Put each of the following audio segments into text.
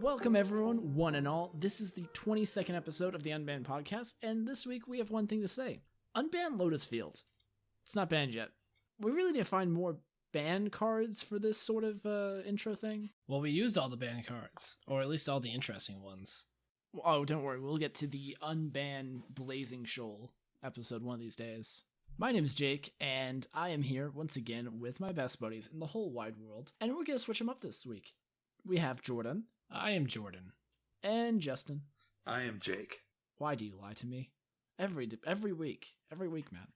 Welcome everyone, one and all. This is the 22nd episode of the Unbanned podcast, and this week we have one thing to say. Unban Lotus Field. It's not banned yet. We really need to find more ban cards for this sort of intro thing. Well, we used all the ban cards, or at least all the interesting ones. Oh, don't worry, we'll get to the Unban Blazing Shoal episode one of these days. My name is Jake, and I am here once again with my best buddies in the whole wide world, and we're going to switch them up this week. We have Jordan. I am Jordan. And Justin. I am Jake. Why do you lie to me? Every week, man.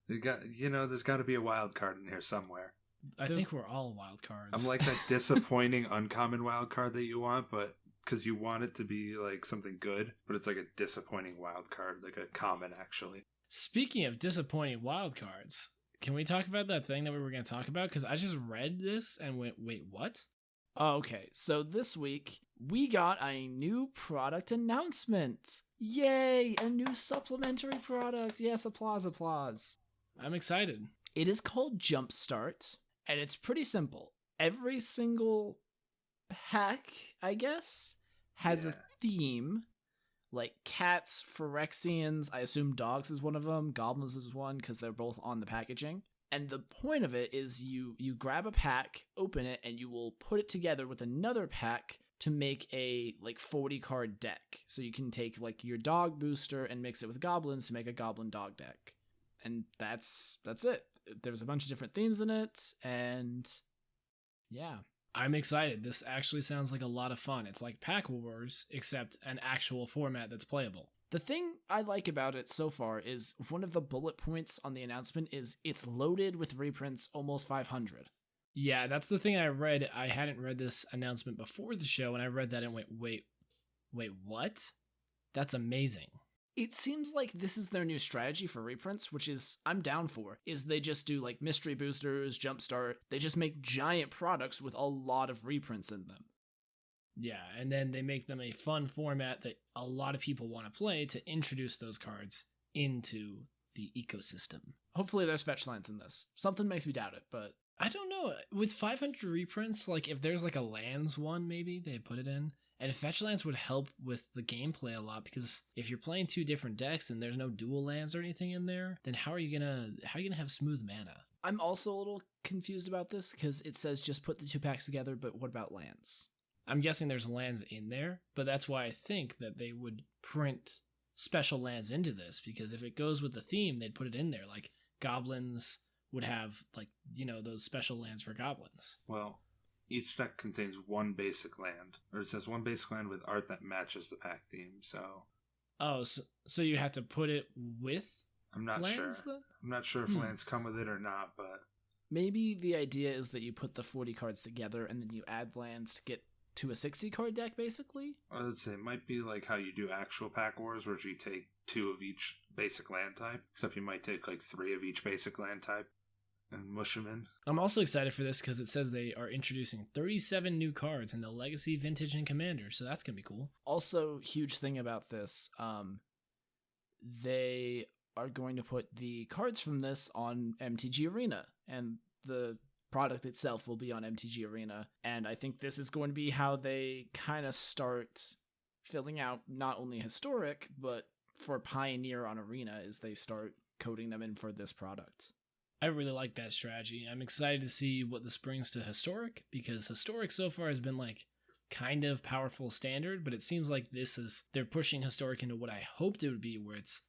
There's got to be a wild card in here somewhere. I think we're all wild cards. I'm like that disappointing uncommon wild card that you want, but because you want it to be like something good, but it's like a disappointing wild card, like a common actually. Speaking of disappointing wild cards, can we talk about that thing that we were going to talk about? Because I just read this and went, wait, what? Okay, so this week, we got a new product announcement. Yay, a new supplementary product. Yes, applause. I'm excited. It is called Jumpstart, and it's pretty simple. Every single pack, I guess, has a theme, like cats, Phyrexians, I assume dogs is one of them, goblins is one, because they're both on the packaging. And the point of it is you grab a pack, open it, and you will put it together with another pack to make a 40 card deck. So you can take your dog booster and mix it with goblins to make a goblin dog deck. And that's it. There's a bunch of different themes in it, and yeah. I'm excited. This actually sounds like a lot of fun. It's like Pack Wars, except an actual format that's playable. The thing I like about it so far is one of the bullet points on the announcement is it's loaded with reprints almost 500. Yeah, that's the thing I read. I hadn't read this announcement before the show, and I read that and went, wait, what? That's amazing. It seems like this is their new strategy for reprints, which is I'm down for, is they just do mystery boosters, Jumpstart. They just make giant products with a lot of reprints in them. Yeah, and then they make them a fun format that a lot of people want to play to introduce those cards into the ecosystem. Hopefully there's fetch lands in this. Something makes me doubt it, but I don't know. With 500 reprints, if there's a lands one, maybe they put it in. And fetch lands would help with the gameplay a lot, because if you're playing two different decks and there's no dual lands or anything in there, then how are you gonna have smooth mana? I'm also a little confused about this because it says just put the two packs together, but what about lands? I'm guessing there's lands in there, but that's why I think that they would print special lands into this, because if it goes with the theme, they'd put it in there. Like goblins would have those special lands for goblins. Well, each deck contains one basic land, or it says one basic land with art that matches the pack theme, so... Oh, so you have to put it with I'm not lands, sure. Then? I'm not sure if lands come with it or not, but... Maybe the idea is that you put the 40 cards together and then you add lands to get to a 60 card deck, basically? I would say it might be like how you do actual Pack Wars, where you take 2 of each basic land type, except you might take 3 of each basic land type and mush them in. I'm also excited for this because it says they are introducing 37 new cards in the Legacy, Vintage, and Commander, so that's going to be cool. Also, huge thing about this, they are going to put the cards from this on MTG Arena, and the product itself will be on MTG Arena, and I think this is going to be how they kind of start filling out not only Historic, but for Pioneer on Arena as they start coding them in for this product. I really like that strategy. I'm excited to see what this brings to Historic, because Historic so far has been kind of powerful standard, but it seems like they're pushing Historic into what I hoped it would be, where it's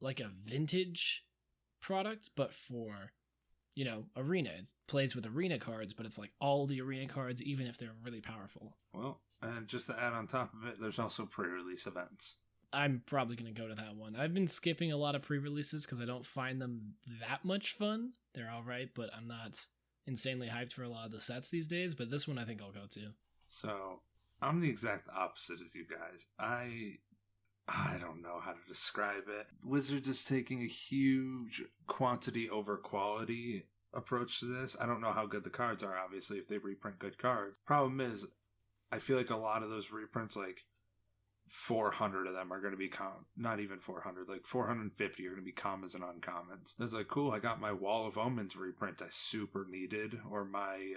like a vintage product, but for Arena. It plays with Arena cards, but it's all the Arena cards, even if they're really powerful. Well, and just to add on top of it, there's also pre-release events. I'm probably going to go to that one. I've been skipping a lot of pre-releases because I don't find them that much fun. They're all right, but I'm not insanely hyped for a lot of the sets these days, but this one I think I'll go to. So, I'm the exact opposite as you guys. I don't know how to describe it. Wizards is taking a huge quantity over quality approach to this. I don't know how good the cards are, obviously, if they reprint good cards. Problem is, I feel like a lot of those reprints, 400 of them are going to be not even 400, 450 are going to be commons and uncommons. It's cool, I got my Wall of Omens reprint I super needed, or my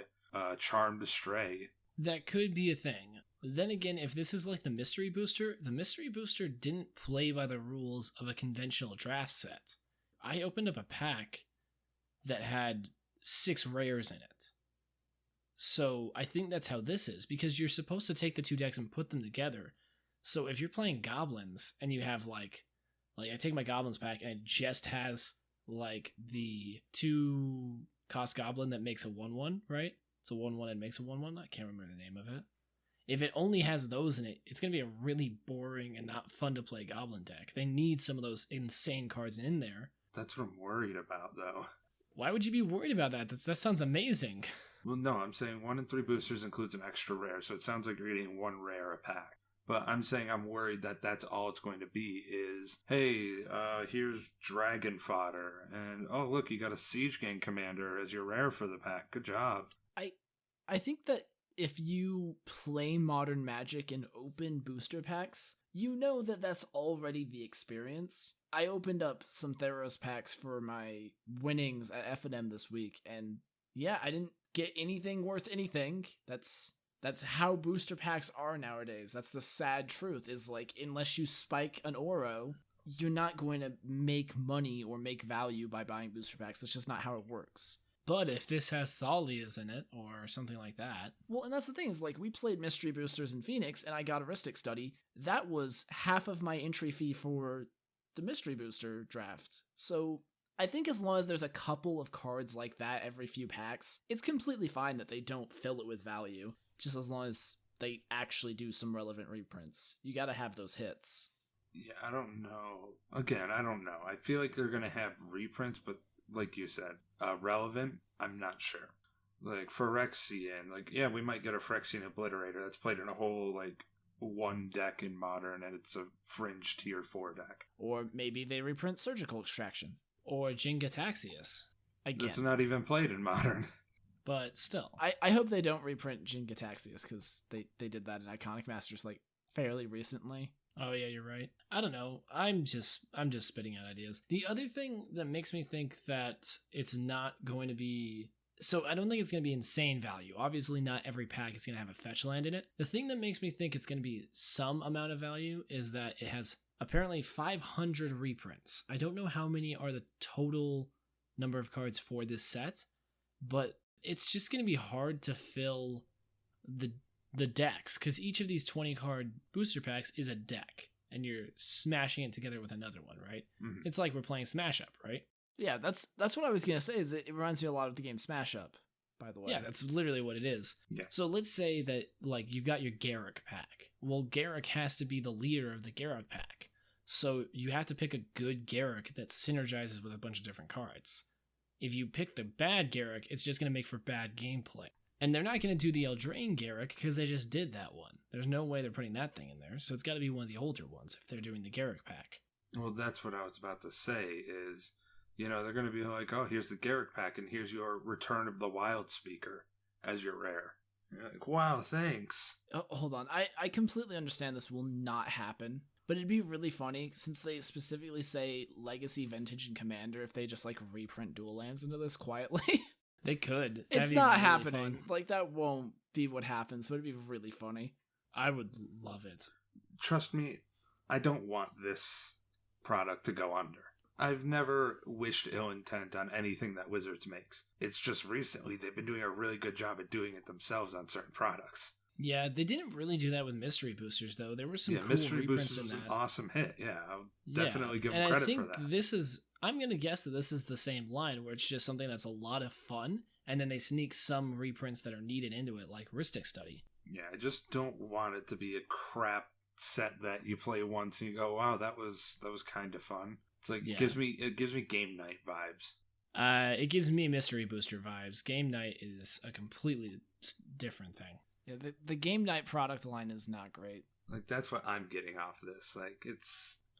Charmed Stray. That could be a thing. Then again, if this is like the mystery booster didn't play by the rules of a conventional draft set. I opened up a pack that had 6 rares in it. So I think that's how this is, because you're supposed to take the 2 decks and put them together. So if you're playing goblins and you have like I take my goblins pack and it just has like the 2 cost goblin that makes a 1/1, right? It's a 1/1 and makes a 1/1. I can't remember the name of it. If it only has those in it, it's going to be a really boring and not fun to play goblin deck. They need some of those insane cards in there. That's what I'm worried about, though. Why would you be worried about that? That sounds amazing. Well, no, I'm saying 1 in 3 boosters includes an extra rare, so it sounds like you're getting 1 rare a pack. But I'm saying I'm worried that that's all it's going to be is, hey, here's dragon fodder, and oh, look, you got a Siege Gang commander as your rare for the pack. Good job. I think that if you play Modern Magic and open booster packs, you know that that's already the experience. I opened up some Theros packs for my winnings at F&M this week, and yeah, I didn't get anything worth anything. That's how booster packs are nowadays. That's the sad truth, is like, unless you spike an Oro, you're not going to make money or make value by buying booster packs. That's just not how it works. But if this has Thalias in it, or something like that... Well, and that's the thing, is like, we played Mystery Boosters in Phoenix, and I got a Ristic Study. That was half of my entry fee for the Mystery Booster draft. So I think as long as there's a couple of cards like that every few packs, it's completely fine that they don't fill it with value, just as long as they actually do some relevant reprints. You gotta have those hits. Yeah, I don't know. Again, I don't know. I feel like they're going to have reprints, but like you said, relevant, I'm not sure. Like, Phyrexian, like, yeah, we might get a Phyrexian Obliterator that's played in a whole, like, 1 deck in Modern, and it's a fringe tier 4 deck. Or maybe they reprint Surgical Extraction. Or Jin-Gitaxias. Again. It's not even played in Modern. But still. I hope they don't reprint Jin-Gitaxias, because they did that in Iconic Masters, like, fairly recently. Oh yeah, you're right. I don't know. I'm just spitting out ideas. The other thing that makes me think that it's not going to be... So I don't think it's going to be insane value. Obviously not every pack is going to have a fetch land in it. The thing that makes me think it's going to be some amount of value is that it has apparently 500 reprints. I don't know how many are the total number of cards for this set, but it's just going to be hard to fill the decks, because each of these 20 card booster packs is a deck, and you're smashing it together with another one, right? Mm-hmm. It's like we're playing Smash Up, right? Yeah, that's what I was gonna say. Is it reminds me a lot of the game Smash Up, by the way. Yeah, that's literally what it is. Yeah. So let's say that like you've got your Garruk pack. Well, Garruk has to be the leader of the Garruk pack, so you have to pick a good Garruk that synergizes with a bunch of different cards. If you pick the bad Garruk, it's just gonna make for bad gameplay. And they're not going to do the Eldraine Garruk because they just did that one. There's no way they're putting that thing in there, so it's got to be one of the older ones if they're doing the Garruk pack. Well, that's what I was about to say is, you know, they're going to be like, oh, here's the Garruk pack, and here's your Return of the Wild Speaker as your rare. You're like, wow, thanks. Oh, hold on. I completely understand this will not happen, but it'd be really funny since they specifically say Legacy, Vintage, and Commander if they just, like, reprint dual lands into this quietly. They could. It's That'd not really happening. fun. Like, that won't be what happens, but it'd be really funny. I would love it. Trust me, I don't want this product to go under. I've never wished ill intent on anything that Wizards makes. It's just recently they've been doing a really good job at doing it themselves on certain products. Yeah, they didn't really do that with Mystery Boosters, though. There were some cool Mystery reprints Boosters in was that. an awesome hit. Yeah, I'll definitely give them and credit I think for that. this is... I'm going to guess that this is the same line, where it's just something that's a lot of fun, and then they sneak some reprints that are needed into it, like Ristic Study. Yeah, I just don't want it to be a crap set that you play once and you go, wow, that was kind of fun. It's like, Yeah. it gives me game night vibes. It gives me Mystery Booster vibes. Game Night is a completely different thing. Yeah, the Game Night product line is not great. Like, that's what I'm getting off this. Like,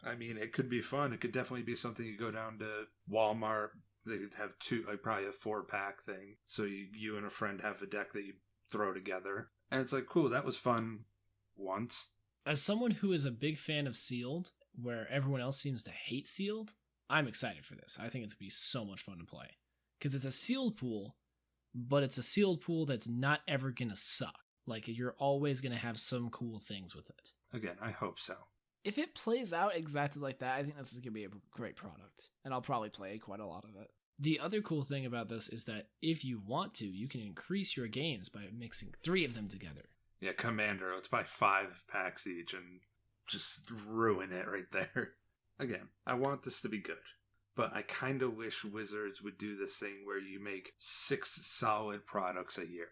I mean, it could be fun. It could definitely be something you go down to Walmart. They could have probably a 4-pack thing. So you and a friend have a deck that you throw together. And it's like, cool, that was fun once. As someone who is a big fan of Sealed, where everyone else seems to hate Sealed, I'm excited for this. I think it's going to be so much fun to play. Because it's a sealed pool, but it's a sealed pool that's not ever going to suck. Like, you're always going to have some cool things with it. Again, I hope so. If it plays out exactly like that, I think this is going to be a great product. And I'll probably play quite a lot of it. The other cool thing about this is that if you want to, you can increase your games by mixing 3 of them together. Yeah, Commander, let's buy 5 packs each and just ruin it right there. Again, I want this to be good. But I kind of wish Wizards would do this thing where you make 6 solid products a year.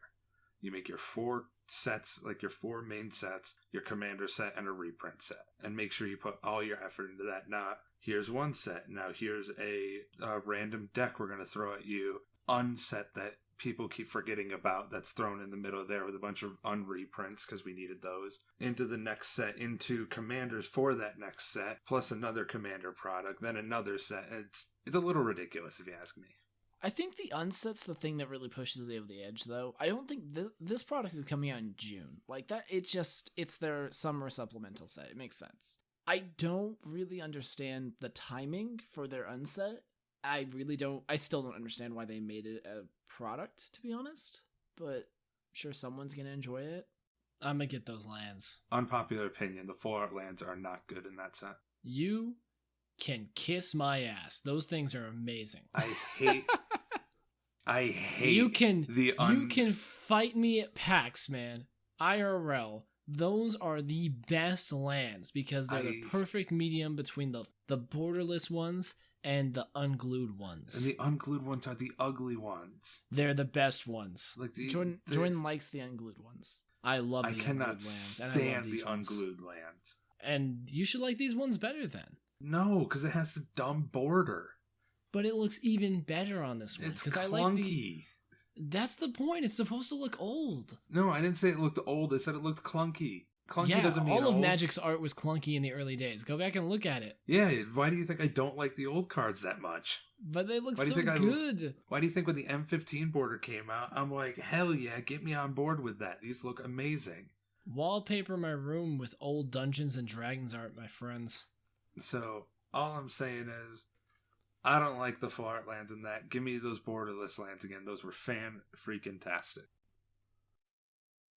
You make your 4 sets, like your 4 main sets, your Commander set, and a reprint set. And make sure you put all your effort into that. Not, here's one set, now here's a random deck we're going to throw at you. Unset that people keep forgetting about, that's thrown in the middle there with a bunch of unreprints because we needed those. Into the next set, into Commanders for that next set, plus another Commander product, then another set. It's a little ridiculous if you ask me. I think the unset's the thing that really pushes it over the edge, though. I don't think this product is coming out in June. Like that, it's their summer supplemental set. It makes sense. I don't really understand the timing for their unset. I still don't understand why they made it a product, to be honest. But I'm sure someone's going to enjoy it. I'm going to get those lands. Unpopular opinion, the full art lands are not good in that set. You can kiss my ass. Those things are amazing. I hate you can fight me at PAX, man. IRL. Those are the best lands because they're the perfect medium between the borderless ones and the unglued ones. And the unglued ones are the ugly ones. They're the best ones. Like Jordan likes the unglued ones. I love the unglued lands. I cannot stand the unglued lands. And you should like these ones better then. No, because it has the dumb border. But it looks even better on this one. It's clunky. That's the point. It's supposed to look old. No, I didn't say it looked old. I said it looked clunky. Clunky doesn't mean all of old. Magic's art was clunky in the early days. Go back and look at it. Yeah, why do you think I don't like the old cards that much? But they look so good. Why do you think when the M15 border came out, I'm like, hell yeah, get me on board with that. These look amazing. Wallpaper my room with old Dungeons and Dragons art, my friends. So, all I'm saying is, I don't like the full art lands in that. Give me those borderless lands again. Those were fan-freaking-tastic.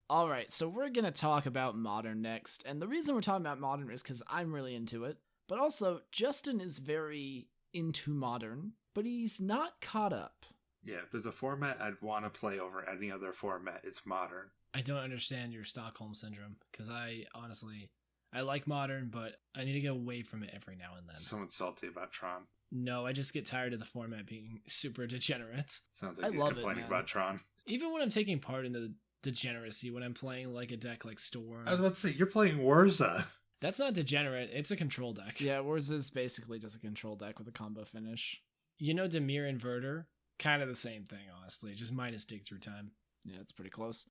Alright, so we're going to talk about Modern next. And the reason we're talking about Modern is because I'm really into it. But also, Justin is very into Modern, but he's not caught up. Yeah, if there's a format I'd want to play over any other format, it's Modern. I don't understand your Stockholm Syndrome, because I like Modern, but I need to get away from it every now and then. Someone's salty about Tron. No, I just get tired of the format being super degenerate. Sounds like he's complaining about Tron. Even when I'm taking part in the degeneracy, when I'm playing like a deck like Storm. I was about to say, you're playing Wurza. That's not degenerate, it's a control deck. Yeah, Wurza is basically just a control deck with a combo finish. You know Dimir Inverter? Kind of the same thing, honestly, just minus dig through time. Yeah, it's pretty close.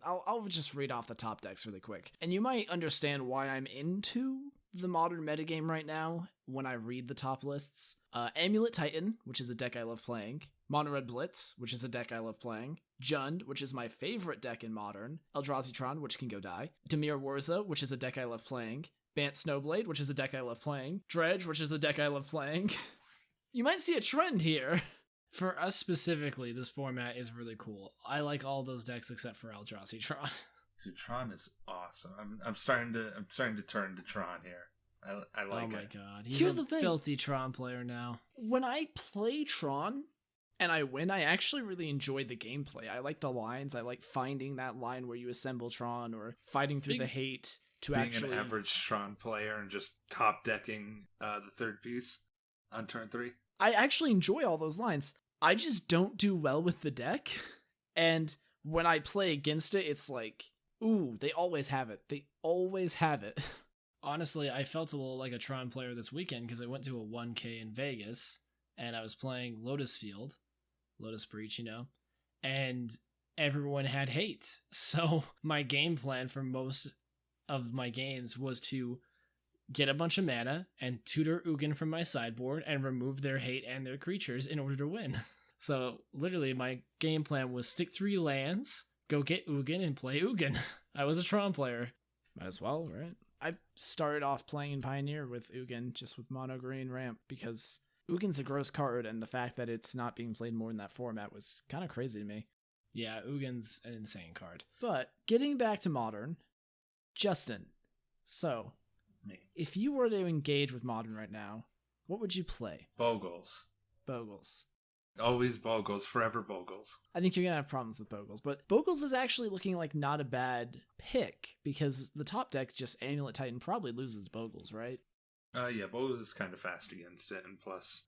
I'll just read off the top decks really quick. And you might understand why I'm into the Modern metagame right now when I read the top lists. Amulet Titan, which is a deck I love playing. Mono Red Blitz, which is a deck I love playing. Jund, which is my favorite deck in Modern. Eldrazi Tron, which can go die. Dimir Wurza, which is a deck I love playing. Bant Snowblade, which is a deck I love playing. Dredge, which is a deck I love playing. You might see a trend here. For us specifically, this format is really cool. I like all those decks except for Eldrazi Tron. Dude, Tron is awesome. I'm starting to turn to Tron here. I like it. Oh my god. Here's the thing. Filthy Tron player now. When I play Tron and I win, I actually really enjoy the gameplay. I like the lines. I like finding that line where you assemble Tron or fighting through the hate to being actually an average Tron player and just top decking the third piece on turn 3. I actually enjoy all those lines. I just don't do well with the deck. And when I play against it, it's like, ooh, they always have it. They always have it. Honestly, I felt a little like a Tron player this weekend because I went to a 1K in Vegas and I was playing Lotus Field, Lotus Breach, and everyone had hate. So my game plan for most of my games was to get a bunch of mana and tutor Ugin from my sideboard and remove their hate and their creatures in order to win. So literally my game plan was stick 3 lands, go get Ugin and play Ugin. I was a Tron player. Might as well, right? I started off playing in Pioneer with Ugin, just with mono green ramp, because Ugin's a gross card and the fact that it's not being played more in that format was kind of crazy to me. Yeah, Ugin's an insane card. But getting back to Modern, Justin, so if you were to engage with Modern right now, what would you play? Bogles. Always Bogles, forever Bogles. I think you're going to have problems with Bogles, but Bogles is actually looking like not a bad pick because the top deck, just Amulet Titan, probably loses Bogles, right? Yeah, Bogles is kind of fast against it, and plus,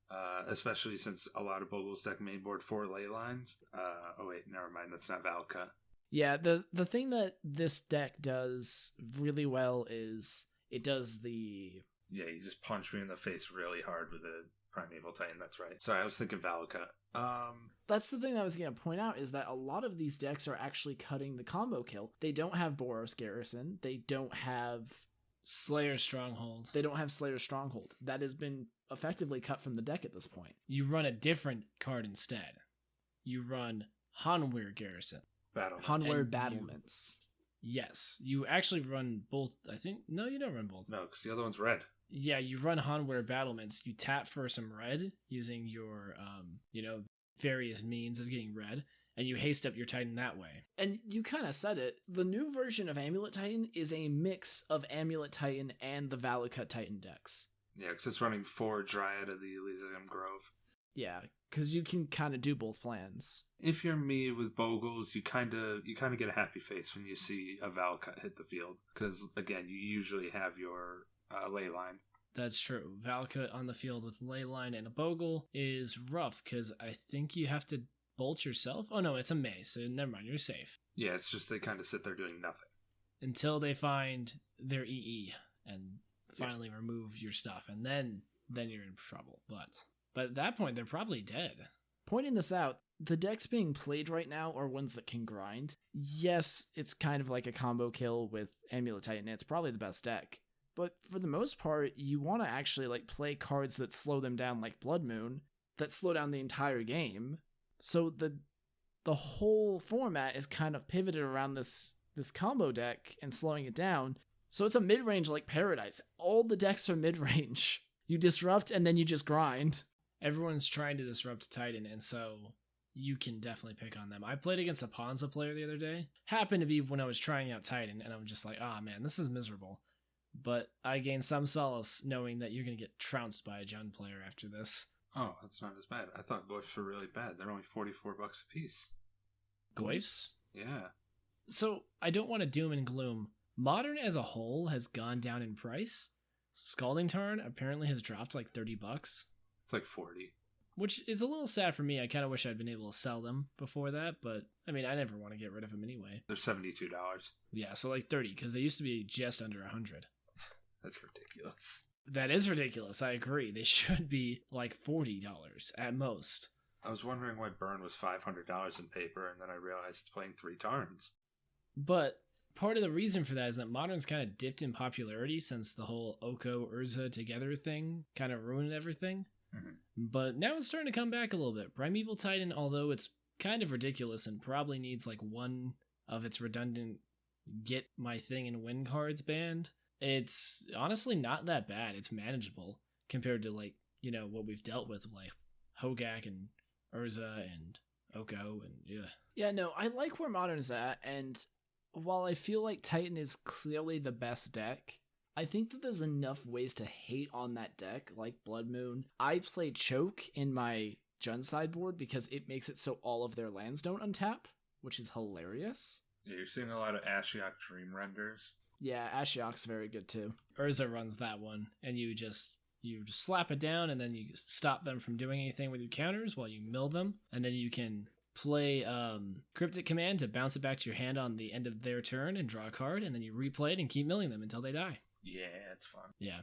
especially since a lot of Bogles deck mainboard 4 ley lines. Oh wait, never mind, that's not Valka. Yeah, the thing that this deck does really well is it does the... Yeah, you just punch me in the face really hard with a Primeval Titan, that's right. Sorry, I was thinking Valka. That's the thing that I was going to point out, is that a lot of these decks are actually cutting the combo kill. They don't have Boros Garrison. They don't have... Slayer Stronghold. They don't have Slayer Stronghold. That has been effectively cut from the deck at this point. You run a different card instead. You run Hanweir Garrison. Hanweir Battlements. Yes. You actually run both, I think. No, you don't run both. No, because the other one's red. Yeah, you run Hanweir Battlements. You tap for some red using your, various means of getting red. And you haste up your Titan that way. And you kind of said it. The new version of Amulet Titan is a mix of Amulet Titan and the Valakut Titan decks. Yeah, because it's running 4 Dryad of the Elysium Grove. Yeah, because you can kind of do both plans. If you're me with Bogles, you kind of get a happy face when you see a Valakut hit the field. Because, again, you usually have your ley line. That's true. Valakut on the field with ley line and a Bogle is rough, because I think you have to bolt yourself? Oh no, it's a maze, so never mind, you're safe. Yeah, it's just they kind of sit there doing nothing. Until they find their EE and finally remove your stuff, and then you're in trouble. But at that point, they're probably dead. Pointing this out, the decks being played right now are ones that can grind. Yes, it's kind of like a combo kill with Amulet Titan, it's probably the best deck. But for the most part, you want to actually play cards that slow them down like Blood Moon, that slow down the entire game. So the whole format is kind of pivoted around this combo deck and slowing it down. So it's a mid-range like Paradise. All the decks are mid-range. You disrupt and then you just grind. Everyone's trying to disrupt Titan, and so you can definitely pick on them. I played against a Ponza player the other day. Happened to be when I was trying out Titan, and I'm just like, man, this is miserable. But I gained some solace knowing that you're going to get trounced by a Jund player after this. Oh, that's not as bad. I thought Goyfs were really bad. They're only $44 a piece. Goyfs? Yeah. So, I don't want to doom and gloom. Modern as a whole has gone down in price. Scalding Tarn apparently has dropped like $30. It's like 40. Which is a little sad for me. I kind of wish I'd been able to sell them before that, but I mean, I never want to get rid of them anyway. They're $72. Yeah, so like 30, because they used to be just under 100. That's ridiculous. That is ridiculous. I agree. They should be like $40 at most. I was wondering why Burn was $500 in paper, and then I realized it's playing 3 Tarns. But part of the reason for that is that Modern's kind of dipped in popularity since the whole Oko Urza together thing kind of ruined everything. Mm-hmm. But now it's starting to come back a little bit. Primeval Titan, although it's kind of ridiculous and probably needs like one of its redundant get my thing and win cards banned, it's honestly not that bad. It's manageable compared to what we've dealt with like Hogak and Urza and Oko and yeah. Yeah, no, I like where Modern's at, and while I feel like Titan is clearly the best deck, I think that there's enough ways to hate on that deck, like Blood Moon. I play Choke in my Jund sideboard because it makes it so all of their lands don't untap, which is hilarious. Yeah, you're seeing a lot of Ashiok Dream Renders. Yeah, Ashiok's very good too. Urza runs that one, and you just slap it down, and then you stop them from doing anything with your counters while you mill them, and then you can play Cryptic Command to bounce it back to your hand on the end of their turn and draw a card, and then you replay it and keep milling them until they die. Yeah, it's fun. Yeah.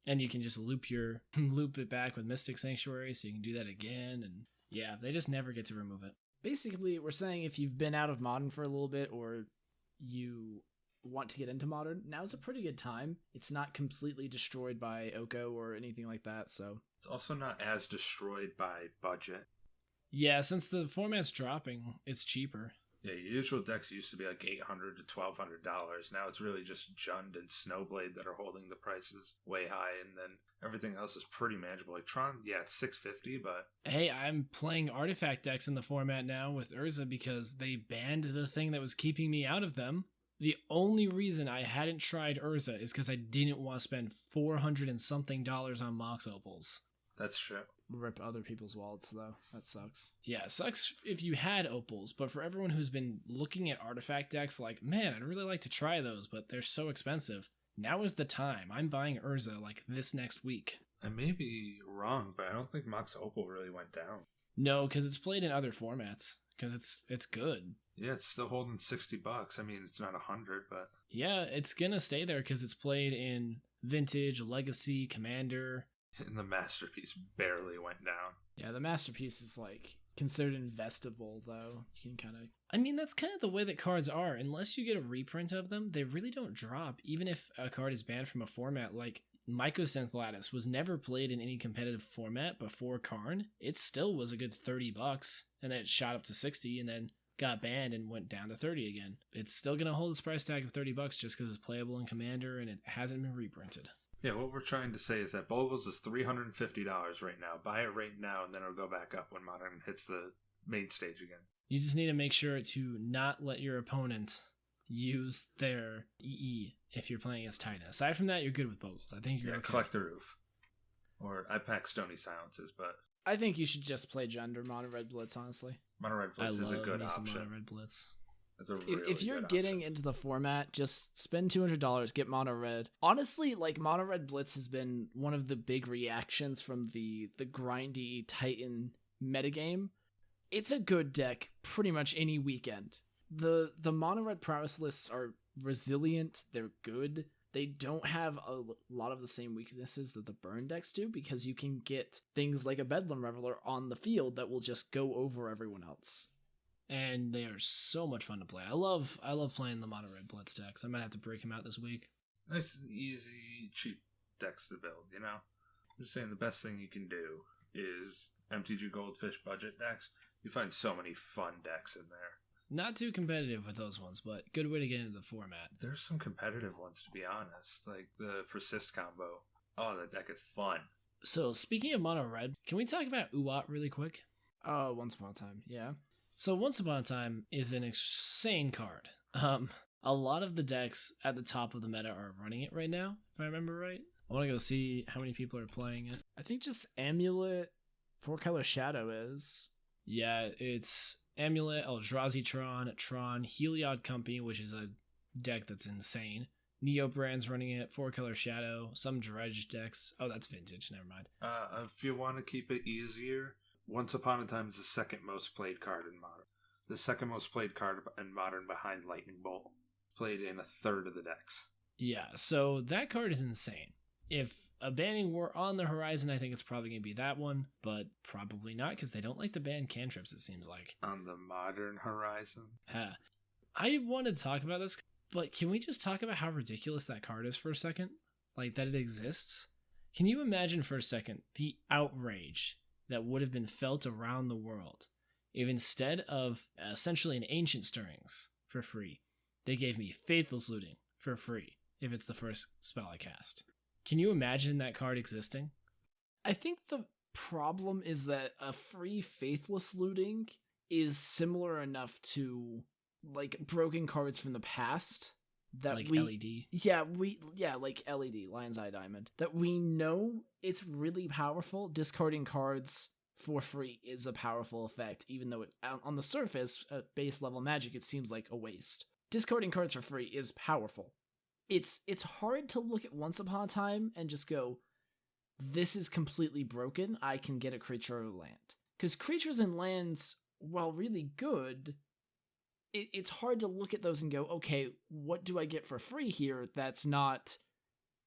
And you can just loop it back with Mystic Sanctuary, so you can do that again, and yeah, they just never get to remove it. Basically, we're saying if you've been out of Modern for a little bit, or you want to get into Modern, now's a pretty good time. It's not completely destroyed by Oko or anything like that, so... It's also not as destroyed by budget. Yeah, since the format's dropping, it's cheaper. Yeah, your usual decks used to be like $800 to $1,200. Now it's really just Jund and Snowblade that are holding the prices way high, and then everything else is pretty manageable. Like Tron, yeah, it's $650, but Hey, I'm playing artifact decks in the format now with Urza because they banned the thing that was keeping me out of them. The only reason I hadn't tried Urza is because I didn't want to spend $400 and something on Mox Opals. that's true. Rip other people's wallets, though. That sucks. Yeah, it sucks if you had Opals, but for everyone who's been looking at artifact decks like, man, I'd really like to try those, but they're so expensive. Now is the time. I'm buying Urza like this next week. I may be wrong, but I don't think Mox Opal really went down. No, because it's played in other formats, because it's good. Yeah, it's still holding $60. I mean, it's not 100, but Yeah, it's gonna stay there because it's played in Vintage, Legacy, Commander. and the Masterpiece barely went down. Yeah, the Masterpiece is like considered investable, though. You can kind of. I mean, that's kind of the way that cards are. Unless you get a reprint of them, they really don't drop, even if a card is banned from a format. Like, Mycosynth GLaDOS was never played in any competitive format before Karn. It still was a good $30, and then it shot up to 60, and then got banned and went down to 30 again. It's still going to hold its price tag of $30 just because it's playable in Commander, and it hasn't been reprinted. Yeah, what we're trying to say is that Bogles is $350 right now. Buy it right now, and then it'll go back up when Modern hits the main stage again. You just need to make sure to not let your opponent use their EE if you're playing against Titan. Aside from that, you're good with Bogles. I think you're okay. Collect the Roof. Or I pack Stony Silences, but I think you should just play Jund or Mono Red Blitz, honestly. Mono Red Blitz is a good option. Mono Red Blitz. It's a really If you're good getting option. into the format, just spend $200, get Mono Red. Honestly, like, Mono Red Blitz has been one of the big reactions from the grindy Titan metagame. It's a good deck pretty much any weekend. The Mono Red prowess lists are resilient, they're good. They don't have a lot of the same weaknesses that the burn decks do, because you can get things like a Bedlam Reveler on the field that will just go over everyone else. And they are so much fun to play. I love playing the Mono Red Blitz decks. I might have to break them out this week. Nice, easy, cheap decks to build, you know? I'm just saying the best thing you can do is MTG Goldfish budget decks. You find so many fun decks in there. Not too competitive with those ones, but good way to get into the format. There's some competitive ones, to be honest. Like the Persist combo. Oh, that deck is fun. So, speaking of Mono Red, can we talk about Uat really quick? Oh, Once Upon a Time, yeah. So, Once Upon a Time is an insane card. A lot of the decks at the top of the meta are running it right now, if I remember right. I want to go see how many people are playing it. I think just Amulet, 4-color Shadow is. Yeah, it's Amulet, Eldrazi Tron, Heliod Company, which is a deck that's insane. Neo Brand's running it, 4-color Shadow, some Dredge decks. Oh, that's Vintage, never mind. If you want to keep it easier, Once Upon a Time is the second most played card in Modern. The second most played card in Modern behind Lightning Bolt. Played in a third of the decks. Yeah, so that card is insane. If a banning were on the horizon, I think it's probably going to be that one, but probably not, because they don't like to ban cantrips, it seems like. On the Modern horizon? I want to talk about this, but can we just talk about how ridiculous that card is for a second? Like, that it exists? Can you imagine for a second the outrage that would have been felt around the world if instead of essentially an Ancient Stirrings for free, they gave me Faithless Looting for free if it's the first spell I cast? Can you imagine that card existing? I think the problem is that a free Faithless Looting is similar enough to, like, broken cards from the past that like we... LED? Yeah, like LED, Lion's Eye Diamond. That we know it's really powerful. Discarding cards for free is a powerful effect, even though it, on the surface, at base level Magic, it seems like a waste. Discarding cards for free is powerful. It's hard to look at Once Upon a Time and just go, this is completely broken, I can get a creature or land. Because creatures and lands, while really good, it's hard to look at those and go, okay, what do I get for free here that's not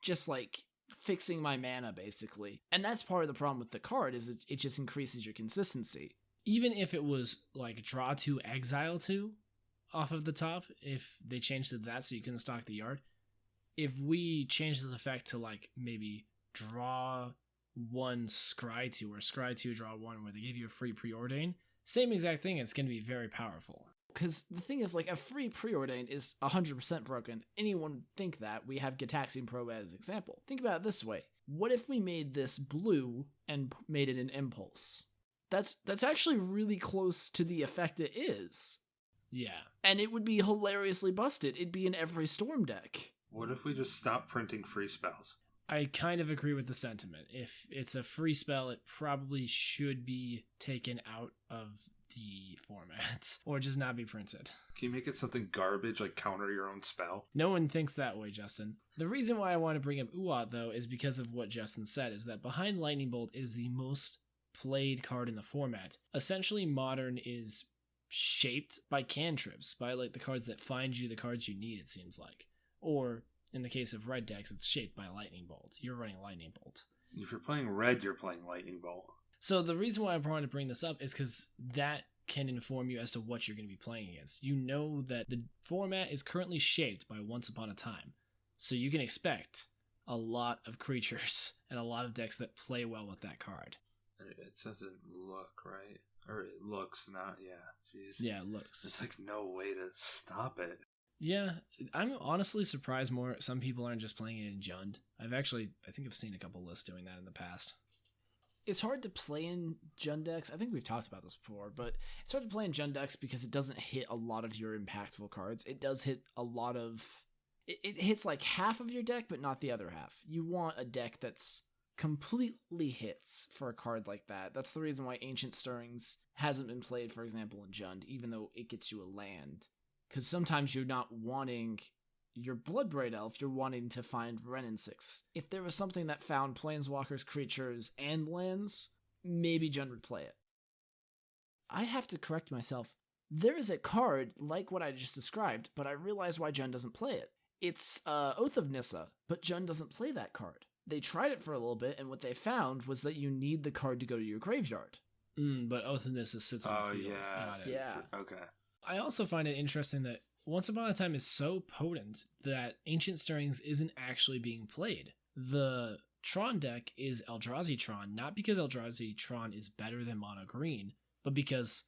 just like fixing my mana, basically. And that's part of the problem with the card, is it just increases your consistency. Even if it was like draw 2, exile 2 off of the top, if they changed it to that so you couldn't stock the yard, if we change this effect to like maybe draw 1, scry 2, or scry 2, draw 1, where they give you a free preordain, same exact thing, it's going to be very powerful. Because the thing is, like, a free preordained is 100% broken. Anyone would think that. We have Gitaxian Probe as an example. Think about it this way. What if we made this blue and made it an impulse? That's actually really close to the effect it is. Yeah. And it would be hilariously busted. It'd be in every Storm deck. What if we just stop printing free spells? I kind of agree with the sentiment. If it's a free spell, it probably should be taken out of the format or just not be printed. Can you make it something garbage, like counter your own spell? No one thinks that way, Justin. The reason why I want to bring up Uat, though, is because of what Justin said, is that Behind Lightning Bolt is the most played card in the format. Essentially, Modern is shaped by cantrips, by like the cards that find you the cards you need, it seems like. Or, in the case of red decks, it's shaped by Lightning Bolt. You're running Lightning Bolt. If you're playing red, you're playing Lightning Bolt. So the reason why I wanted to bring this up is because that can inform you as to what you're going to be playing against. You know that the format is currently shaped by Once Upon a Time. So you can expect a lot of creatures and a lot of decks that play well with that card. It doesn't look right. Or it looks not, yeah. Jeez. Yeah, it looks. There's like no way to stop it. Yeah, I'm honestly surprised some people aren't just playing it in Jund. I think I've seen a couple lists doing that in the past. It's hard to play in Jund decks. I think we've talked about this before, but it's hard to play in Jund decks because it doesn't hit a lot of your impactful cards. It does hit a lot of... It hits like half of your deck, but not the other half. You want a deck that's completely hits for a card like that. That's the reason why Ancient Stirrings hasn't been played, for example, in Jund, even though it gets you a land. Because sometimes you're not wanting your Bloodbraid Elf, you're wanting to find Renin 6. If there was something that found Planeswalkers, creatures, and lands, maybe Jund would play it. I have to correct myself. There is a card like what I just described, but I realize why Jund doesn't play it. It's Oath of Nissa, but Jund doesn't play that card. They tried it for a little bit, and what they found was that you need the card to go to your graveyard. But Oath of Nissa sits on the field. Yeah. Got it. Yeah. Okay. I also find it interesting that Once Upon a Time is so potent that Ancient Stirrings isn't actually being played. The Tron deck is Eldrazi Tron, not because Eldrazi Tron is better than Mono Green, but because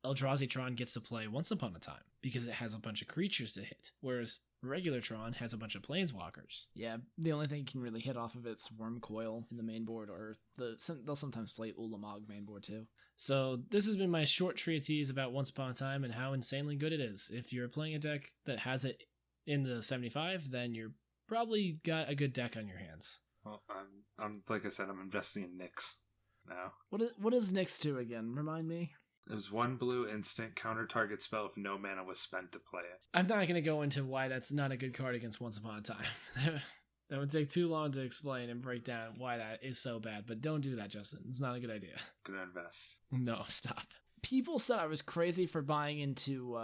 Eldrazi Tron gets to play Once Upon a Time, because it has a bunch of creatures to hit, whereas regular Tron has a bunch of Planeswalkers. Yeah, the only thing you can really hit off of it's Worm Coil in the main board, or they'll sometimes play Ulamog main board too. So this has been my short treatise about Once Upon a Time and how insanely good it is. If you're playing a deck that has it in the 75, then you're probably got a good deck on your hands. Well, I'm like I said, I'm investing in Nyx now. What does Nyx do again? Remind me. It was 1 blue instant, counter target spell if no mana was spent to play it. I'm not going to go into why that's not a good card against Once Upon a Time. That would take too long to explain and break down why that is so bad, but don't do that, Justin. It's not a good idea. Gonna invest. No, stop. People said I was crazy for buying into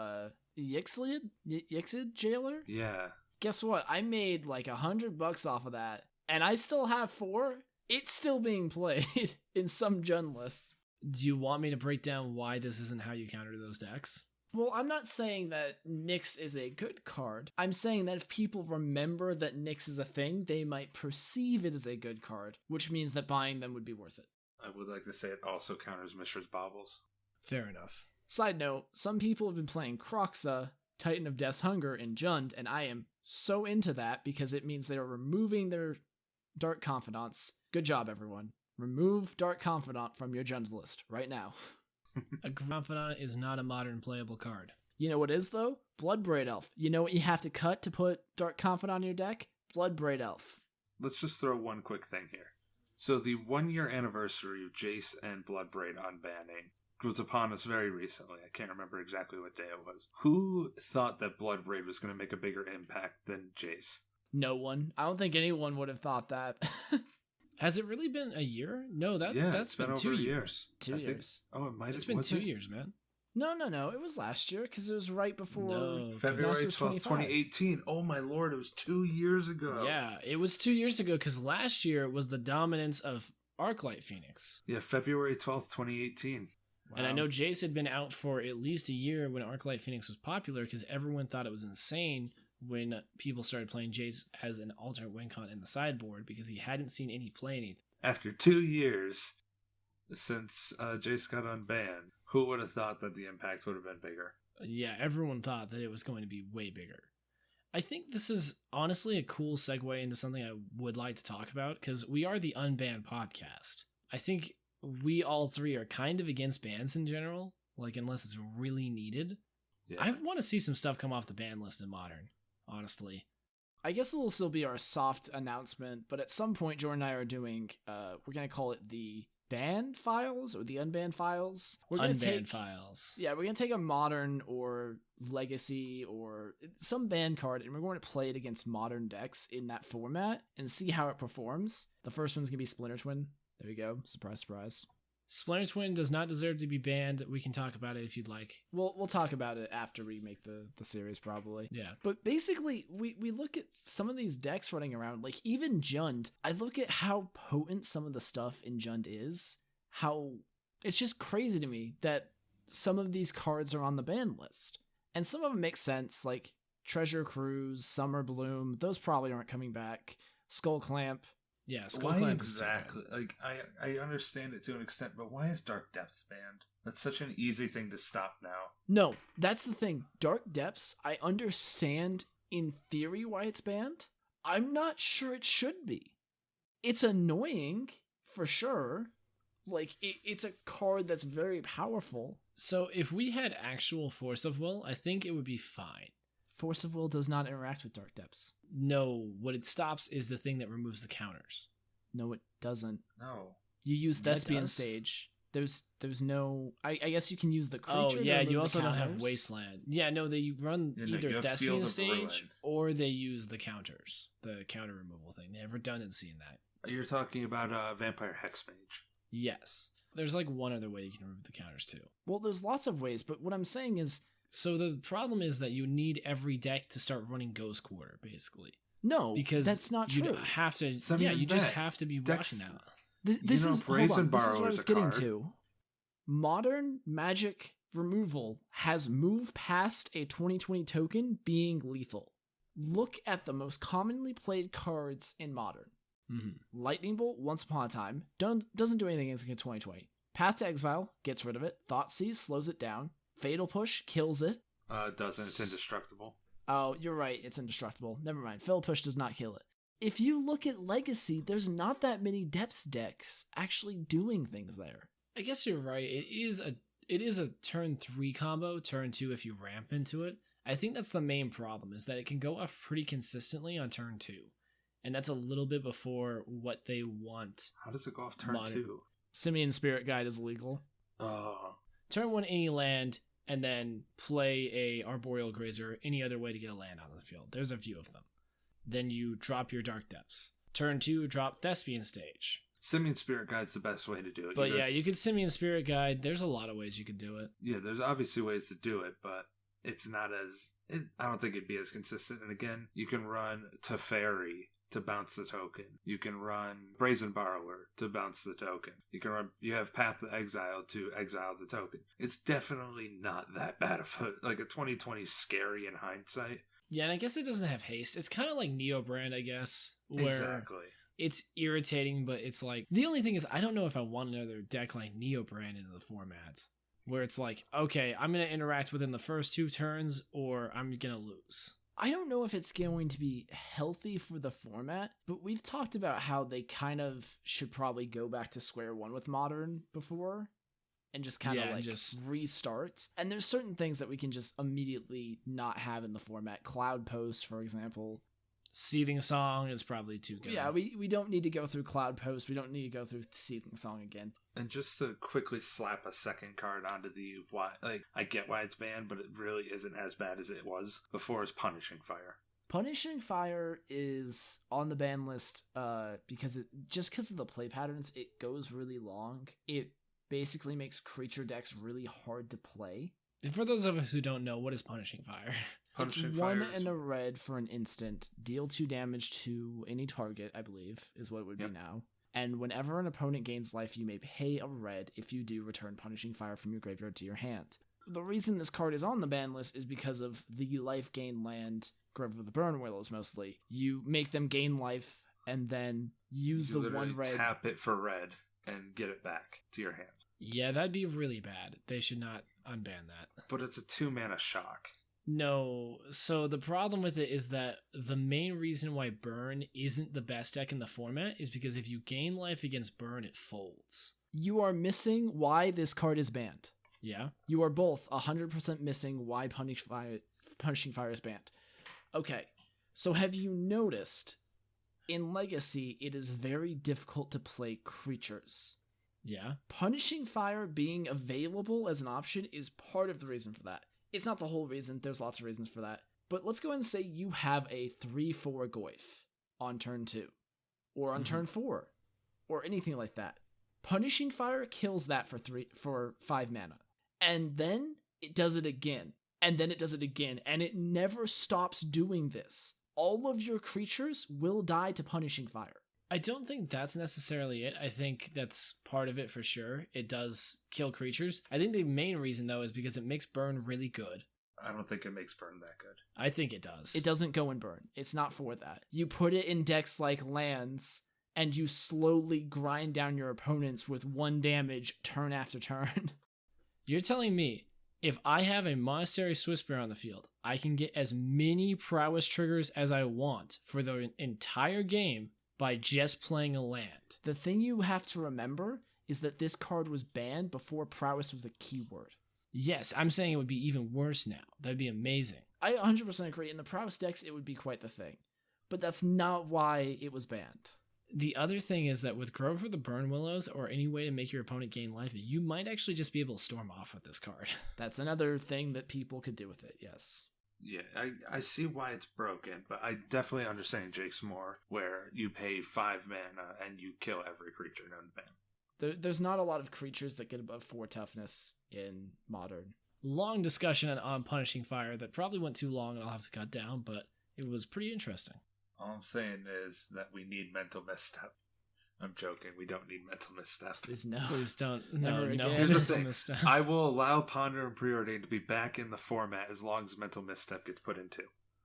Yixid Jailer. Yeah. Guess what? I made like $100 off of that, and I still have 4. It's still being played in some Jund lists. Do you want me to break down why this isn't how you counter those decks? Well, I'm not saying that Nyx is a good card. I'm saying that if people remember that Nyx is a thing, they might perceive it as a good card, which means that buying them would be worth it. I would like to say it also counters Mishra's Baubles. Fair enough. Side note, some people have been playing Kroxa, Titan of Death's Hunger, in Jund, and I am so into that because it means they are removing their Dark Confidants. Good job, everyone. Remove Dark Confidant from your Jund list right now. A Confidant is not a modern playable card. You know what is, though? Bloodbraid Elf. You know what you have to cut to put Dark Confidant on your deck? Bloodbraid Elf. Let's just throw one quick thing here. So the 1-year anniversary of Jace and Bloodbraid unbanning was upon us very recently. I can't remember exactly what day it was. Who thought that Bloodbraid was going to make a bigger impact than Jace? No one. I don't think anyone would have thought that. Has it really been a year? No, that's been 2 years. 2 years. It might have. It's been 2 years, man. No. It was last year because it was right before February 12th, 2018. Oh my lord, it was 2 years ago. Yeah, it was 2 years ago because last year was the dominance of Arclight Phoenix. Yeah, February 12th, 2018. Wow. And I know Jace had been out for at least a year when Arclight Phoenix was popular because everyone thought it was insane when people started playing Jace as an alternate win con in the sideboard because he hadn't seen any play anything. After 2 years since Jace got unbanned, who would have thought that the impact would have been bigger? Yeah, everyone thought that it was going to be way bigger. I think this is honestly a cool segue into something I would like to talk about, because we are the Unbanned podcast. I think we all three are kind of against bans in general, like unless it's really needed. Yeah. I want to see some stuff come off the ban list in Modern, honestly. I guess it'll still be our soft announcement, but at some point Jordan and I are doing, we're going to call it the Banned Files or the Unbanned Files. We're going to take Files. Yeah, we're going to take a Modern or Legacy or some ban card, and we're going to play it against Modern decks in that format and see how it performs. The first one's going to be Splinter Twin. There you go. Surprise, surprise. Splinter Twin does not deserve to be banned. We can talk about it if you'd like. We'll talk about it after we make the series, probably. Yeah. But basically, we look at some of these decks running around, like even Jund. I look at how potent some of the stuff in Jund is. How it's just crazy to me that some of these cards are on the ban list. And some of them make sense, like Treasure Cruise, Summer Bloom. Those probably aren't coming back. Skull Clamp. Yeah, Skull Clamp exactly. Like I understand it to an extent, but why is Dark Depths banned? That's such an easy thing to stop now. No, that's the thing. Dark Depths, I understand in theory why it's banned. I'm not sure it should be. It's annoying for sure. Like it's a card that's very powerful. So if we had actual Force of Will, I think it would be fine. Force of Will does not interact with Dark Depths. No, what it stops is the thing that removes the counters. No, it doesn't. No. You use Thespian Stage. There's no... I guess you can use the creature. Oh, yeah, you also don't have Wasteland. Yeah, no, they run either Thespian Stage or they use the counters. The counter removal thing. They have redundancy in that. You're talking about Vampire Hexmage. Yes. There's like one other way you can remove the counters too. Well, there's lots of ways, but what I'm saying is... So the problem is that you need every deck to start running Ghost Quarter, basically. No, because that's not true. You have to. You just have to be watching out. This is what I was getting to. Modern Magic removal has moved past a 2020 token being lethal. Look at the most commonly played cards in Modern. Mm-hmm. Lightning Bolt, Once Upon a Time, doesn't do anything against 2020. Path to Exile gets rid of it. Thoughtseize slows it down. Fatal Push kills it. Doesn't. It's indestructible. Oh, you're right. It's indestructible. Never mind. Fatal Push does not kill it. If you look at Legacy, there's not that many Depths decks actually doing things there. I guess you're right. It is a turn 3 combo, turn 2 if you ramp into it. I think that's the main problem, is that it can go off pretty consistently on turn 2. And that's a little bit before what they want. How does it go off turn 2? Simian Spirit Guide is illegal. Turn 1 any land, and then play a Arboreal Grazer any other way to get a land on the field. There's a few of them. Then you drop your Dark Depths. Turn 2, drop Thespian Stage. Simian Spirit Guide's the best way to do it. But you could Simian Spirit Guide. There's a lot of ways you could do it. Yeah, there's obviously ways to do it, but it's not as... I don't think it'd be as consistent. And again, you can run Teferi to bounce the token. You can run Brazen Borrower to bounce the token. You have Path to Exile to exile the token. It's definitely not that bad of a 2020 scary in hindsight. Yeah, and I guess it doesn't have haste. It's kind of like Neo Brand, I guess. Where exactly. It's irritating, but it's like... The only thing is, I don't know if I want another deck like Neo Brand into the formats. Where it's like, okay, I'm going to interact within the first 2 turns, or I'm going to lose. I don't know if it's going to be healthy for the format, but we've talked about how they kind of should probably go back to square one with Modern before and just kind of restart. And there's certain things that we can just immediately not have in the format. Cloud Post, for example. Seething Song is probably too good. Yeah, we don't need to go through Cloud Post. We don't need to go through Seething Song again. And just to quickly slap a second card onto the I get why it's banned, but it really isn't as bad as it was before. Is Punishing Fire. Punishing Fire is on the ban list because of the play patterns. It goes really long. It basically makes creature decks really hard to play. And for those of us who don't know, what is Punishing Fire? It's 1 and a red for an instant. Deal 2 damage to any target, I believe, is what it would be now. And whenever an opponent gains life, you may pay a red. If you do, return Punishing Fire from your graveyard to your hand. The reason this card is on the ban list is because of the life gain land, Grove of the Burn Willows mostly. You make them gain life and then use the 1 red. Tap it for red and get it back to your hand. Yeah, that'd be really bad. They should not unban that. But it's a 2-mana shock. No, so the problem with it is that the main reason why Burn isn't the best deck in the format is because if you gain life against Burn, it folds. You are missing why this card is banned. Yeah? You are both 100% missing why Punishing Fire is banned. Okay, so have you noticed in Legacy it is very difficult to play creatures? Yeah? Punishing Fire being available as an option is part of the reason for that. It's not the whole reason. There's lots of reasons for that. But let's go ahead and say you have a 3/4 Goyf on turn 2. Or on turn 4. Or anything like that. Punishing Fire kills that for 5 mana. And then it does it again. And then it does it again. And it never stops doing this. All of your creatures will die to Punishing Fire. I don't think that's necessarily it. I think that's part of it for sure. It does kill creatures. I think the main reason, though, is because it makes Burn really good. I don't think it makes Burn that good. I think it does. It doesn't go in Burn. It's not for that. You put it in decks like Lands, and you slowly grind down your opponents with 1 damage turn after turn. You're telling me, if I have a Monastery Swiftspear on the field, I can get as many prowess triggers as I want for the entire game by just playing a land. The thing you have to remember is that this card was banned before prowess was a keyword. Yes, I'm saying it would be even worse now. That'd be amazing. I 100% agree. In the prowess decks, it would be quite the thing. But that's not why it was banned. The other thing is that with Grover the Burn Willows, or any way to make your opponent gain life, you might actually just be able to storm off with this card. That's another thing that people could do with it, yes. Yeah, I see why it's broken, but I definitely understand Jake's more, where you pay 5 mana and you kill every creature in Unbanned. There's not a lot of creatures that get above 4 toughness in Modern. Long discussion on Punishing Fire that probably went too long and I'll have to cut down, but it was pretty interesting. All I'm saying is that we need mental misstep. I'm joking. We don't need mental misstep. Please no. Please don't. Never No. again. Here's the mental thing. misstep. I will allow Ponder and Preordained to be back in the format as long as mental misstep gets put into.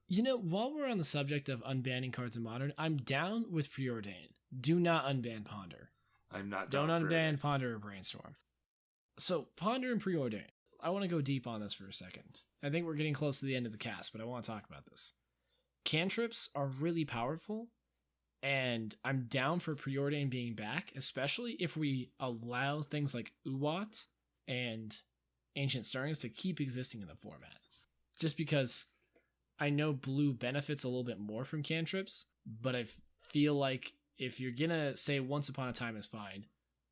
You know, while we're on the subject of unbanning cards in Modern, I'm down with Preordained. Do not unban Ponder. I'm not Don't down for unban it. Ponder or Brainstorm. So, Ponder and Preordained. I want to go deep on this for a second. I think we're getting close to the end of the cast, but I want to talk about this. Cantrips are really powerful, and I'm down for Preordained being back, especially if we allow things like Uwat and Ancient Stirrings to keep existing in the format. Just because I know blue benefits a little bit more from cantrips, but I feel like if you're gonna say Once Upon a Time is fine,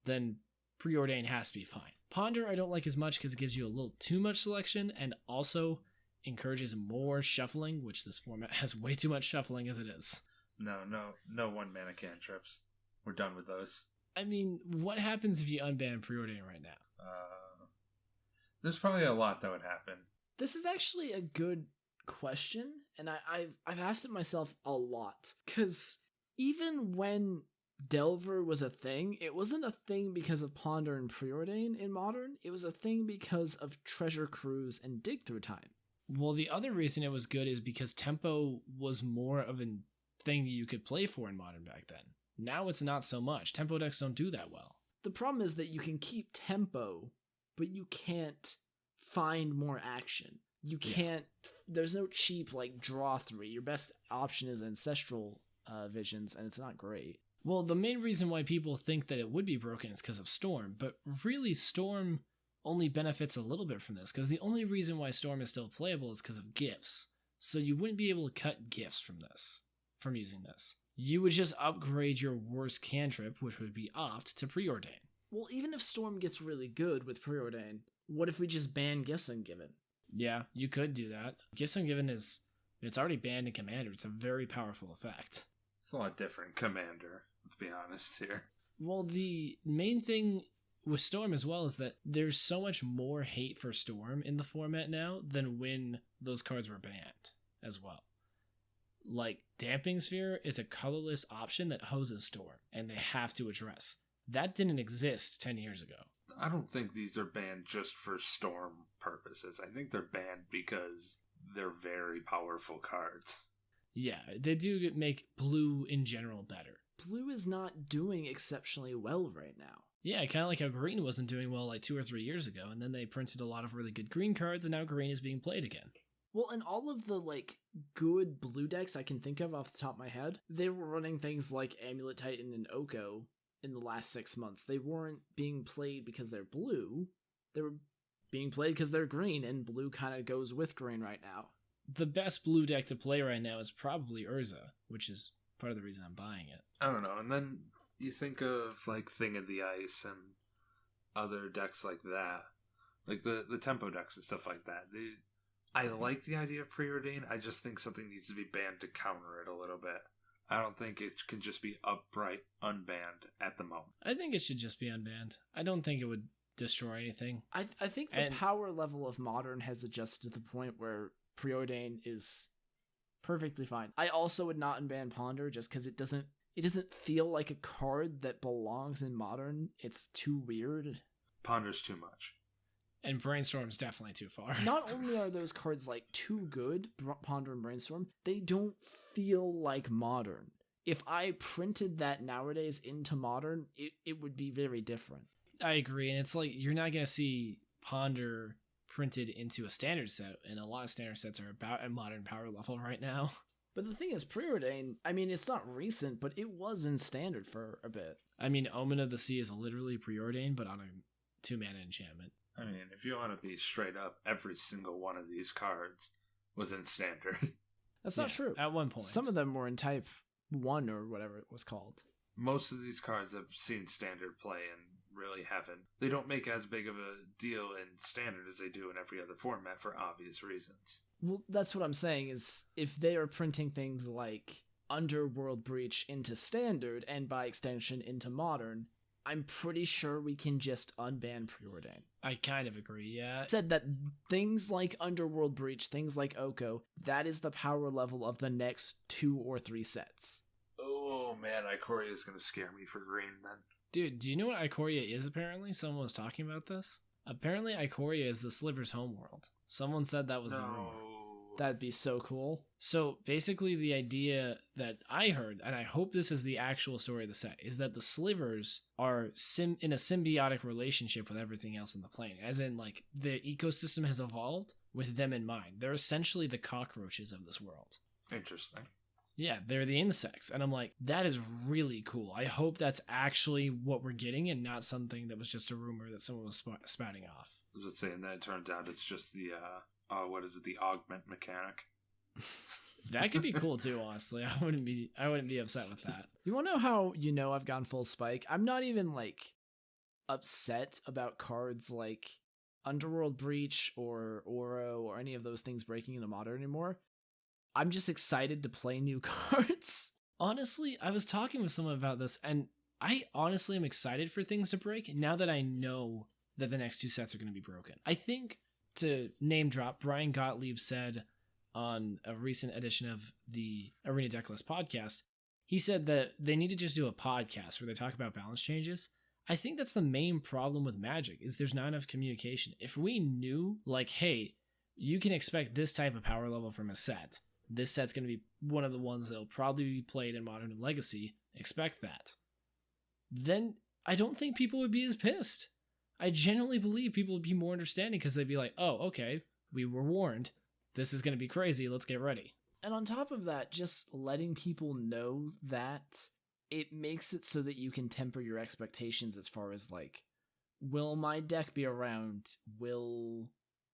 then Preordained has to be fine. Ponder I don't like as much because it gives you a little too much selection and also encourages more shuffling, which this format has way too much shuffling as it is. No 1-mana cantrips. We're done with those. I mean, what happens if you unban Preordained right now? There's probably a lot that would happen. This is actually a good question, and I've asked it myself a lot. Because even when Delver was a thing, it wasn't a thing because of Ponder and Preordain in Modern. It was a thing because of Treasure Cruise and Dig Through Time. Well, the other reason it was good is because Tempo was more of a thing that you could play for in Modern back then. Now it's not so much. Tempo decks don't do that well. The problem is that you can keep Tempo, but you can't find more action. You can't... There's no cheap, draw 3. Your best option is Ancestral Visions, and it's not great. Well, the main reason why people think that it would be broken is because of Storm, but really Storm only benefits a little bit from this, because the only reason why Storm is still playable is because of gifts. So you wouldn't be able to cut gifts from using this. You would just upgrade your worst cantrip, which would be Opt, to Preordain. Well, even if Storm gets really good with Preordain, what if we just ban Gifts Ungiven? Yeah, you could do that. Gifts Ungiven it's already banned in Commander. It's a very powerful effect. It's a lot different Commander, let's be honest here. Well, the main thing with Storm as well is that there's so much more hate for Storm in the format now than when those cards were banned as well. Damping Sphere is a colorless option that hoses Storm, and they have to address. That didn't exist 10 years ago. I don't think these are banned just for Storm purposes. I think they're banned because they're very powerful cards. Yeah, they do make blue in general better. Blue is not doing exceptionally well right now. Yeah, kind of like how green wasn't doing well like 2 or 3 years ago, and then they printed a lot of really good green cards, and now green is being played again. Well, and all of the like good blue decks I can think of off the top of my head, they were running things like Amulet Titan and Oko in the last 6 months. They weren't being played because they're blue. They were being played because they're green, and blue kind of goes with green right now. The best blue deck to play right now is probably Urza, which is part of the reason I'm buying it. I don't know. And then you think of like Thing of the Ice and other decks like that, like the tempo decks and stuff like that. I like the idea of preordained. I just think something needs to be banned to counter it a little bit. I don't think it can just be upright unbanned at the moment. I think it should just be unbanned. I don't think it would destroy anything. I think the power level of Modern has adjusted to the point where preordained is perfectly fine. I also would not unban Ponder just because it doesn't feel like a card that belongs in Modern. It's too weird. Ponder's too much. And Brainstorm's definitely too far. Not only are those cards like too good, Ponder and Brainstorm, they don't feel like Modern. If I printed that nowadays into Modern, it would be very different. I agree, and it's like you're not going to see Ponder printed into a standard set, and a lot of standard sets are about a Modern power level right now. But the thing is, preordained, I mean, it's not recent, but it was in standard for a bit. I mean, Omen of the Sea is literally preordained, but on a 2-mana enchantment. I mean, if you want to be straight up, every single one of these cards was in standard. That's not true. At one point. Some of them were in type 1 or whatever it was called. Most of these cards have seen standard play and really haven't. They don't make as big of a deal in standard as they do in every other format for obvious reasons. Well, that's what I'm saying is if they are printing things like Underworld Breach into standard and by extension into Modern, I'm pretty sure we can just unban preordain. I kind of agree, yeah. Said that things like Underworld Breach, things like Oko, that is the power level of the next 2 or 3 sets. Oh man, Ikoria is going to scare me for green then. Dude, do you know what Ikoria is apparently? Someone was talking about this. Apparently Ikoria is the Sliver's homeworld. Someone said that was the rumor. That'd be so cool. So basically the idea that I heard, and I hope this is the actual story of the set, is that the Slivers are in a symbiotic relationship with everything else in the plane. As in, like, the ecosystem has evolved with them in mind. They're essentially the cockroaches of this world. Interesting. Yeah, they're the insects. And I'm like, that is really cool. I hope that's actually what we're getting and not something that was just a rumor that someone was spouting off. I was saying that it turns out it's just the, the augment mechanic. That could be cool too, honestly. I wouldn't be upset with that. You want to know how you know I've gone full spike? I'm not even, like, upset about cards like Underworld Breach or Oro or any of those things breaking into Modern anymore. I'm just excited to play new cards. Honestly, I was talking with someone about this, and I honestly am excited for things to break now that I know that the next 2 sets are going to be broken. I think, to name drop, Brian Gottlieb said on a recent edition of the Arena Decklist podcast, he said that they need to just do a podcast where they talk about balance changes. I think that's the main problem with Magic, is there's not enough communication. If we knew, like, hey, you can expect this type of power level from a set, this set's going to be one of the ones that'll probably be played in Modern and Legacy, expect that, then I don't think people would be as pissed. I genuinely believe people would be more understanding because they'd be like, oh, okay, we were warned. This is going to be crazy. Let's get ready. And on top of that, just letting people know that, it makes it so that you can temper your expectations as far as, like, will my deck be around? Will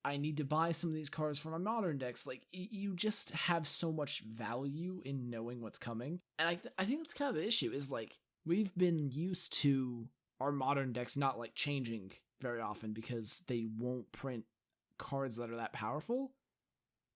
I need to buy some of these cards for my Modern decks? Like, you just have so much value in knowing what's coming. And I think that's kind of the issue, is, like, we've been used to our Modern decks not, like, changing very often because they won't print cards that are that powerful.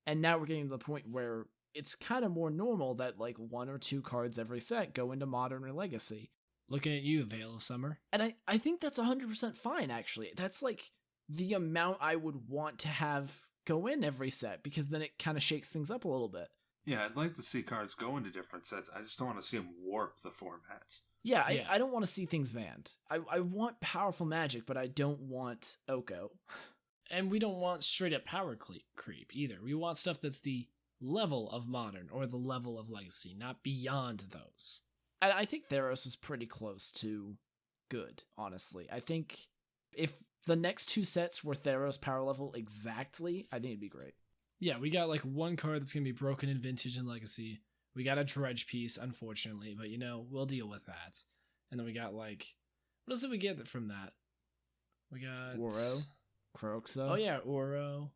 And now we're getting to the point where it's kind of more normal that, like, 1 or 2 cards every set go into Modern or Legacy. Looking at you, Veil of Summer. And I think that's 100% fine, actually. That's, like, the amount I would want to have go in every set, because then it kind of shakes things up a little bit. Yeah, I'd like to see cards go into different sets. I just don't want to see them warp the formats. Yeah, I don't want to see things banned. I want powerful Magic, but I don't want Oko. And we don't want straight up power creep either. We want stuff that's the level of Modern or the level of Legacy, not beyond those. And I think Theros was pretty close to good, honestly. I think if the next 2 sets were Theros power level exactly, I think it'd be great. Yeah, we got like one card that's going to be broken in Vintage and Legacy. We got a dredge piece, unfortunately, but we'll deal with that. And then we got like, what else did we get from that? We got Oro, Croxa. Oh yeah, Oro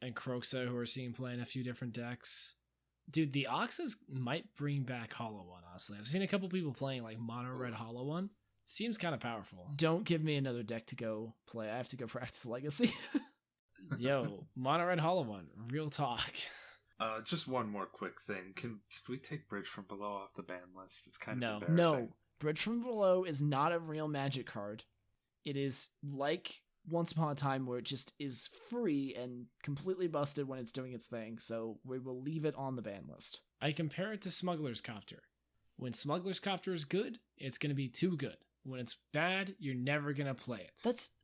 and Croxa, who we're seeing play in a few different decks. Dude, the Oxas might bring back Hollow One, honestly. I've seen a couple people playing like Mono Red Hollow One. Seems kind of powerful. Don't give me another deck to go play. I have to go practice Legacy. Yo, Mono Red Hollow One, real talk. Just one more quick thing. Can we take Bridge from Below off the ban list? It's kind of No. embarrassing. Bridge from Below is not a real Magic card. It is like Once Upon a Time, where it just is free and completely busted when it's doing its thing, so we will leave it on the ban list. I compare it to Smuggler's Copter. When Smuggler's Copter is good, it's going to be too good. When it's bad, you're never going to play it.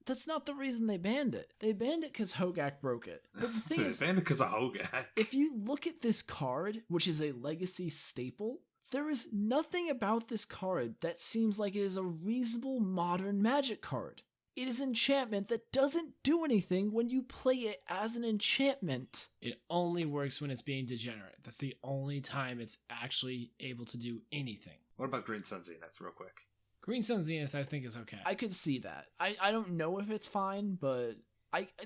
That's not the reason they banned it. They banned it because Hogak broke it. But the thing is, they banned it because of Hogak. if you look at this card, which is a Legacy staple, there is nothing about this card that seems like it is a reasonable modern Magic card. It is enchantment that doesn't do anything when you play it as an enchantment. It only works when it's being degenerate. That's the only time it's actually able to do anything. What about Green Sun Zenith, real quick? Green Sun Zenith, I think, is okay. I could see that. I don't know if it's fine, but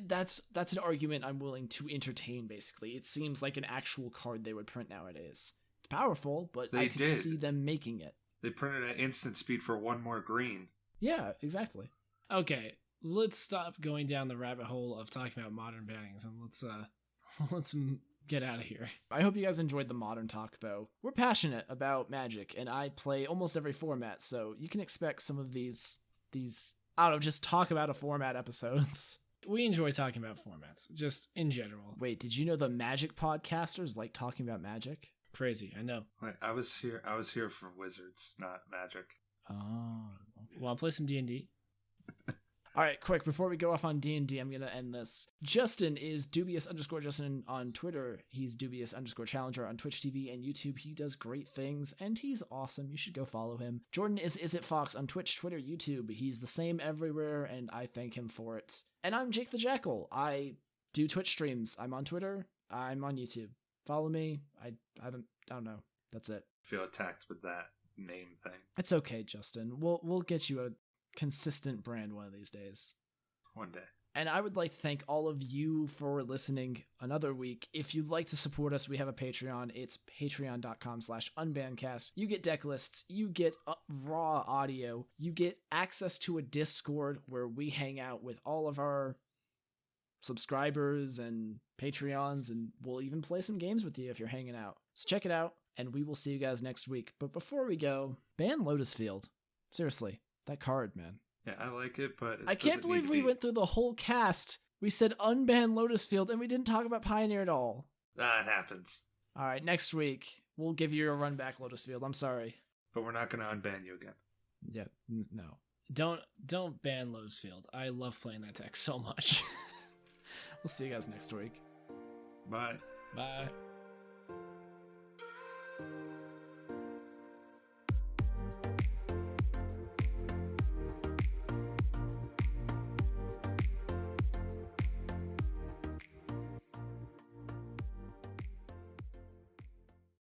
that's an argument I'm willing to entertain, basically. It seems like an actual card they would print nowadays. It's powerful, but I could see them making it. They printed at instant speed for 1 more green. Yeah, exactly. Okay, let's stop going down the rabbit hole of talking about modern bannings, and let's get out of here. I hope you guys enjoyed the modern talk, though. We're passionate about Magic, and I play almost every format, so you can expect some of these I don't know, just talk about a format episodes. We enjoy talking about formats, just in general. Wait, did you know the Magic podcasters like talking about Magic? Crazy, I know. Wait, I was here for Wizards, not Magic. Oh, okay. Want to play some D&D? All right, quick, before we go off on D&D, I'm going to end this. Justin is dubious_Justin on Twitter. He's dubious_Challenger on Twitch TV and YouTube. He does great things, and he's awesome. You should go follow him. Jordan is It Fox on Twitch, Twitter, YouTube. He's the same everywhere, and I thank him for it. And I'm Jake the Jackal. I do Twitch streams. I'm on Twitter. I'm on YouTube. Follow me. I don't know. That's it. I feel attacked with that name thing. It's okay, Justin. We'll get you a consistent brand one of these days. One day. And I would like to thank all of you for listening another week. If you'd like to support us, we have a Patreon. It's patreon.com/unbannedcast. You get deck lists. You get raw audio. You get access to a Discord where we hang out with all of our subscribers and Patreons, and we'll even play some games with you if you're hanging out. So check it out, and we will see you guys next week. But before we go, ban Lotus Field. Seriously. That card, man. Yeah, I like it, but I can't believe we went through the whole cast. We said unban Lotus Field, and we didn't talk about Pioneer at all. That happens. All right, next week, we'll give you a run back Lotus Field. I'm sorry. But we're not going to unban you again. Yeah, no. Don't ban Lotus Field. I love playing that deck so much. We'll see you guys next week. Bye. Bye.